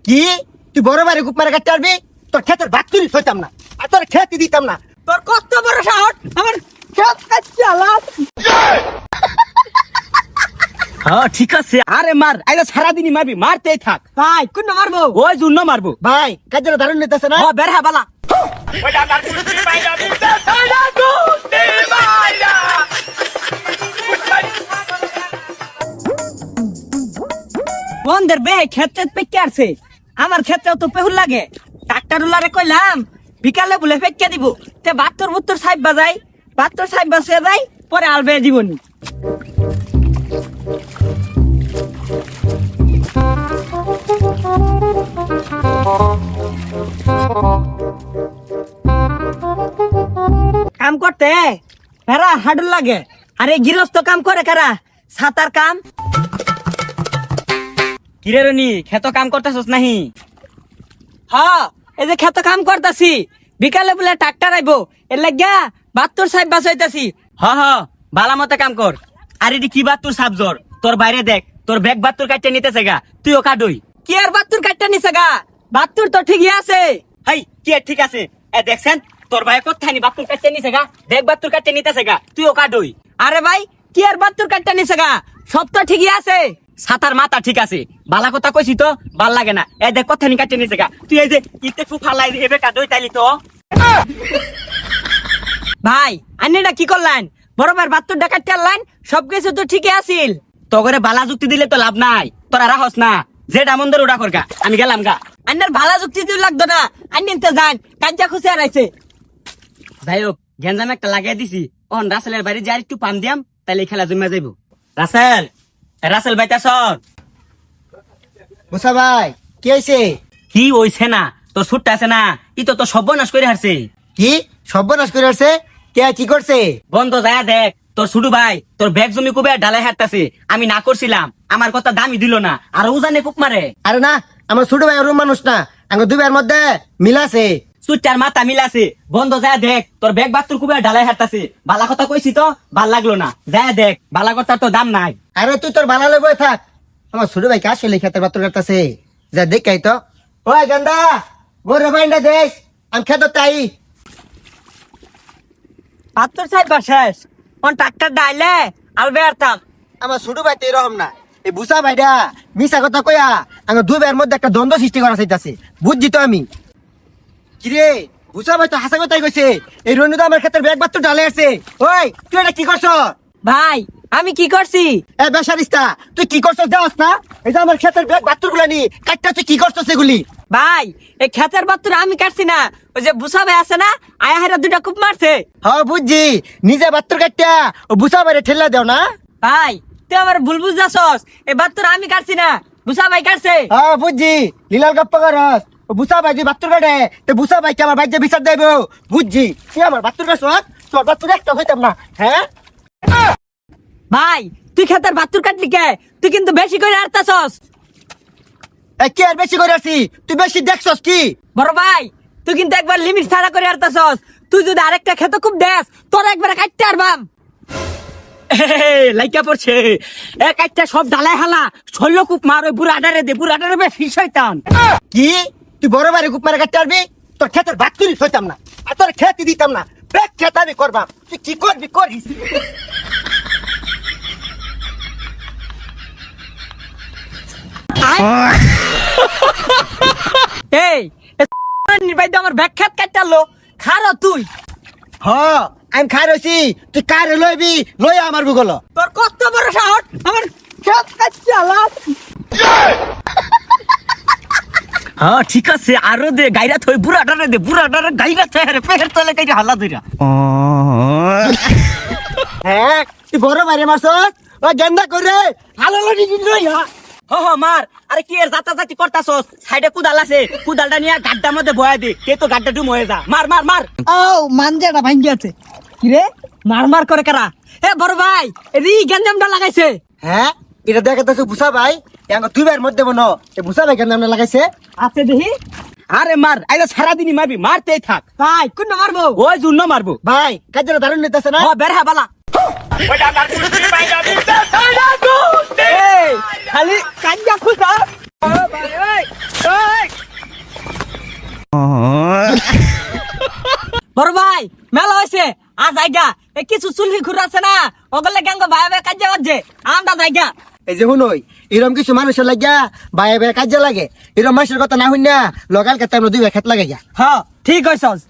কি তুই বড় বাড়ি গুপ মারা কাটতে পারবি? তোর ক্ষেতের ভাত তুলি হইতাম না, আর তোর খেতে দিতাম না। তোর কত বড় সাহস আমার খেত কাটতে আলাস। হ্যাঁ ঠিক আছে, আরে মার, আইলে সারাদিনই মারবি, মারতেই থাক। ভাই কোন মারবো? ওই জন্য মারবো। ভাই কাজের ধারণ নিতেছে না। ও বের হ্যাঁ বালা। বন্ধের বে ক্ষেত্রে পেকে আসছে, আমার ক্ষেত্রেও তো পেহুর লাগে। ডাক্তার উল্লারে কইলাম বিকালে বলে পেকে দিব, তে বাত্তর বুত্তর সাইব বাজাই, বাত্তর সাইব বাসে যাই, পরে আলবে জীবনী। কাম করতে হেরা হাডুল লাগে, আরে গৃহস্থ কাম করে কারা? সাতার কাম। কিরে রনি, খেত কাম করতেছস নাহি? হ্যাঁ এই যে খেত কাম করতাছি, বিকালে বলে ট্রাক্টর আইবো, এর লাগিয়া বাত্তর সাইব বাসাইতাছি। হ্যাঁ হ্যাঁ, বালা মতে কাম কর। আর এটি কি বাত তোর সাবজর? তোর বাইরে দেখ, তোর ব্যাগ বাত তোর কাটতে নিতেছে গা, তুইও কাটই। কি আর বাত্তুর কাটটা নিছে গা? বাত্তুর তো ঠিকই আছে। হাই কি আর ঠিক আছে? এ দেখছেন তোর ভাই কোথায় নি বাতুর কাটতে নিছে গা, ব্যাগ বাতুর কাটতে নিতেছে গা, তুইও কাটই। আরে ভাই কি আর বাত্তুর কাটটা নিছে গা? সব তো ঠিকই আছে। সাতার মাথা ঠিক আছে, বালা কথা কইছি তো ভাল লাগে না। এ দেখ কোথায় নি কাটতে নিছে গা, তুই এই যে ইতে খুব ফালাই এবে কাটই তাইলি তো। ভাই আন্নিটা কি করলেন? বরাবর বাত্তুর ডাকাতটা আনলেন, সবকিছু তো ঠিকই আছিল। তগরে বালা যুক্তি দিলে তো লাভ নাই, তোরা রাহস না। যেটা মন ধরে ওটা করগা, আমি গেলাম গা। আন্নার ভালো যুক্তি তো লাগতো না, আন্নিন তো যান কাঞ্জা খুশি হারাইছে। যাই হোক, গেঞ্জাম একটা লাগিয়ে দিছি, অন রাসেলের বাড়ি যাই একটু পান দিয়াম, তাইলে খেলা জমা যাইব। রাসেল, রাসেল বাইতা সর। মুসা ভাই কি হয়েছে? কি হইছে না? তোর সুটটা আছে না, ই তো তোর সর্বনাশ করে হারছে। কি সর্বনাশ করে আসছে? কে কি করছে? বন্ধ যায় দেখ, তোর ছোট ভাই তোর ব্যাগ জমি কুবে ডালে হাঁটতাছে। আমি না করছিলাম, আমার কথা দামি দিল না, আর ও জানে কুক মারে। আরে না, আমার ছোট ভাই ওরম মানুষ না, আমার দুই ভাইয়ের মধ্যে মিল আছে। সুটটার মাথা মিলাছে। বন্ধ যায় দেখ, তোর ব্যাগ বাতুর কুবে ডালে হাঁটতাছে। বালা কথা কইছি তো ভাল লাগলো না, যায় দেখ, বালা কথার তো দাম নাই। আরে তুই তোর ভালো লই থাক, আমার ছোট ভাই কাজ চলে খেতে বাতর কাটতেছে, যা দেখাই তো। ওই গান্দা গোরে বাইন্ডা দেখ, আমি খেত তাই। বাত্তুর সাইব বাসাস অন ট্রাক্টর ডাইলে আলবে আরতাম। আমার ছোট ভাই তো এরকম না, এই বুসা ভাইডা মিশা কথা কইয়া আমার দুই ভাইয়ের মধ্যে একটা দ্বন্দ্ব সৃষ্টি করা চাইতাছে, বুঝছি তো আমি। কিরে বুসা ভাই তো হাসা কথাই কইছে, এই রনিদা আমার ক্ষেতের ব্যাগ বাত্তর ডালে আসছে। ওই তুই এটা কি করছ? ভাই আমি কি করছি? এ বেসারিস্তা, তুই কি করছ দেওয়াস না? এই যে আমার ক্ষেতের ব্যাগ বাত্তর গুলা নি কাটটা, তুই কি করছ সেগুলি? ভাই এই খেতের বাত্তুর আমি কাটছি না, ওই যে বুসা ভাই আছে না, আয়া হেরা দুটা খুব মারছে। হ্যাঁ বুঝছি, নিজে বাত্তর কাটটা ও বুসা ভাইরে ঠেলা দেও না। ভাই তুই আমার ভুল বুঝাছস, এই বাত্তুর আমি কাটছি না, বুসা ভাই কাটছে। হ্যাঁ বুঝছি, লীলাল গপ্পা করস। ও বুসা ভাই যে বাত্তর কাটে, তো বুসা ভাইকে আমার ভাই যে বিচার দেব, বুঝছি। তুই আমার বাত্তর কাটছ, তোর বাত্তর একটা হইতাম না, হ্যাঁ? ভাই তুই খেতের বাত্তুর কাটলি কে? তুই কিন্তু বেশি করে আরতাছস। এ কি আর বেশি করে আসছি? তুই বেশি দেখছস কি? বড় ভাই তুই কিন্তু একবার লিমিট ছাড়া করে আরতাছস। তুই যদি আরেকটা খেত খুব দেস, তোর একবার কাটতে আরবাম। লাইকা পড়ছে, এক একটা সব ডালাই হালা, শৈল কুপ মার, ওই বুড়াডারে দে, বুড়াডারে বেশি শয়তান। কি তুই বড় বাড়ি গুপ মারা কাটতে পারবি? তোর ক্ষেতের ভাত তুলি হইতাম না, আর তোর খেতে দিতাম না, ব্যাগ খেত আমি করবাম। তুই কি করবি করিস। এই নির্বাই আমার ব্যাগ খেত কাটতে আনলো, খারো তুই। হ আমি খাই রইছি, তুই কারে লইবি, লই আমার ভূগোল। তোর কত বড় সাহস আমার খেত কাটতে আলাস। হ্যাঁ ঠিক আছে, আরো দে, গাইরা থই, বুড়াডারে দে, বুড়াডারে গাইরা থই, আরে পেহের তলে কাইরা হালা দইরা। হ্যাঁ তুই বড় বাড়ি মারছস, ও গেন্দা করে ভালো লাগি লই। হ্যাঁ হ হ মার, আরে কি এর জাতা জাতি করতাছস? সাইডে কুদাল আছে, কুদালটা নিয়ে গাড্ডার মধ্যে বয়া দে, কে তো গাড্ডা ডুম হয়ে যা। মার মার মার। ও মানজাটা ভাঙ্গি আছে কি রে? মার করে কারা? এ বড় ভাই রি গেঞ্জামটা লাগাইছে। হ্যাঁ এটা দেখাতেছ বুসা ভাই, আমার দুই ভাইয়ের মধ্যে মনো এই বুসা ভাই কেন নাম লাগাইছে? আছে দেখি। আরে মার, আইলে সারাদিনই মারবি, মারতেই থাক। ভাই কোন মারবো? ওই জন্য মারবো। ভাই কাজের ধারণ নিতেছে না। ও বের হ্যাঁ বালা। এই, খালি কাঞ্জা খুঁজা। ও ভাই ওই বড় ভাই মেলা হয়েছে আর জায়গা এ কিছু চুলহি ঘুরে আছে না ওগুলো গ্যাঙ্গ ভাই ভাই কাজে বাজছে আমরা জায়গা এই যে শুনই এরকম কিছু মানুষের লাগিয়া বাইরে বাইরে কাজে লাগে এরকম মানুষের কথা না শুন না লগাল ক্ষেত্রে আমরা দুই ভাই খেত লাগাইয়া হ্যাঁ ঠিক হয়েছস